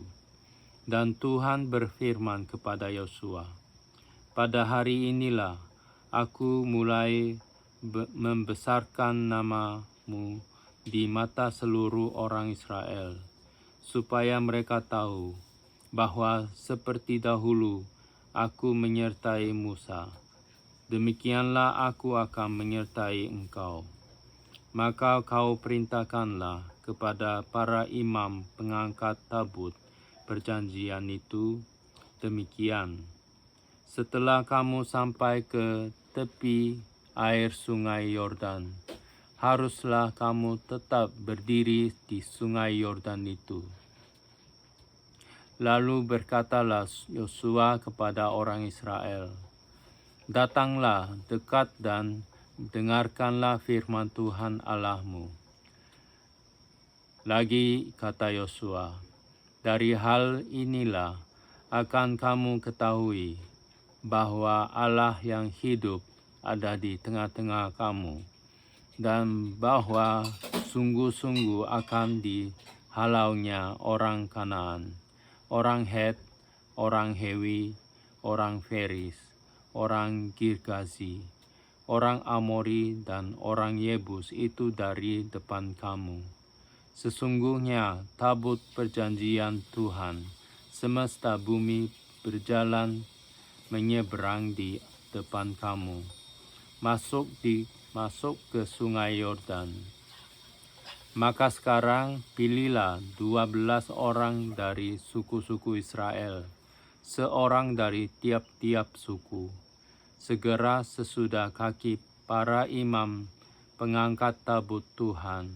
Dan Tuhan berfirman kepada Yosua, pada hari inilah aku mulai membesarkan namamu di mata seluruh orang Israel, supaya mereka tahu bahwa seperti dahulu aku menyertai Musa, demikianlah aku akan menyertai engkau. Maka kau perintahkanlah kepada para imam pengangkat tabut perjanjian itu demikian. Setelah kamu sampai ke tepi air sungai Yordan, haruslah kamu tetap berdiri di sungai Yordan itu. Lalu berkatalah Yosua kepada orang Israel, datanglah dekat dan dengarkanlah firman Tuhan Allahmu. Lagi kata Yosua, dari hal inilah akan kamu ketahui bahwa Allah yang hidup ada di tengah-tengah kamu, dan bahwa sungguh-sungguh akan dihalaunya orang Kanaan, orang Het, orang Hewi, orang Feris, orang Girgazi, orang Amori, dan orang Yebus itu dari depan kamu. Sesungguhnya tabut perjanjian Tuhan semesta bumi berjalan menyeberang di depan kamu, masuk ke sungai Yordan. Maka sekarang pilihlah 12 orang dari suku-suku Israel, seorang dari tiap-tiap suku. Segera sesudah kaki para imam pengangkat tabut Tuhan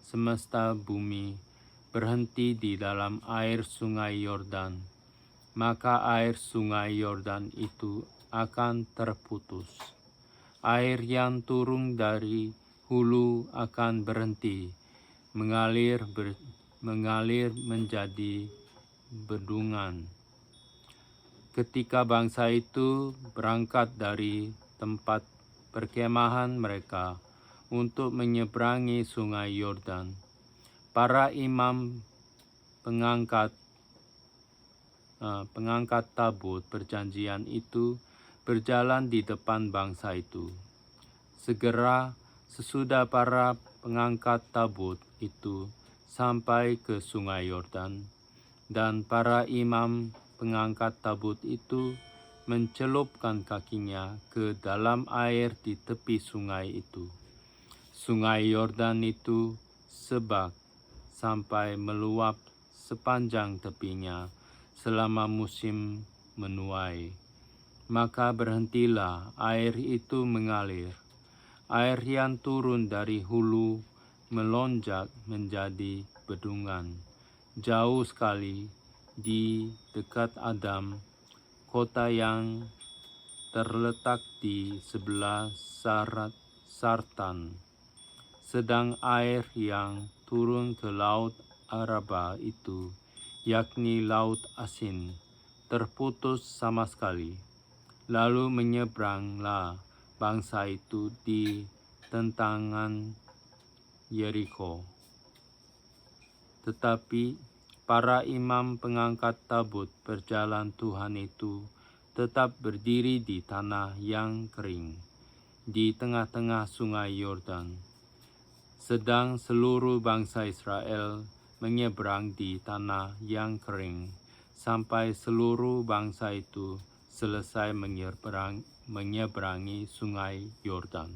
semesta bumi berhenti di dalam air sungai Yordan, maka air sungai Yordan itu akan terputus. Air yang turun dari hulu akan berhenti mengalir menjadi bendungan. Ketika bangsa itu berangkat dari tempat perkemahan mereka untuk menyeberangi sungai Yordan, para imam pengangkat tabut perjanjian itu berjalan di depan bangsa itu. Segera sesudah para pengangkat tabut itu sampai ke sungai Yordan, dan para imam pengangkat tabut itu mencelupkan kakinya ke dalam air di tepi sungai itu. Sungai Yordan itu sebak sampai meluap sepanjang tepinya selama musim menuai. Maka berhentilah air itu mengalir. Air yang turun dari hulu melonjak menjadi bendungan jauh sekali di dekat Adam, kota yang terletak di sebelah Sartan. Sedang air yang turun ke laut Araba itu, yakni laut asin, terputus sama sekali. Lalu menyeberanglah bangsa itu di tentangan Yeriko. Tetapi para imam pengangkat tabut perjalan Tuhan itu tetap berdiri di tanah yang kering, di tengah-tengah sungai Yordan. Sedang seluruh bangsa Israel menyeberang di tanah yang kering, sampai seluruh bangsa itu selesai menyeberangi sungai Yordan.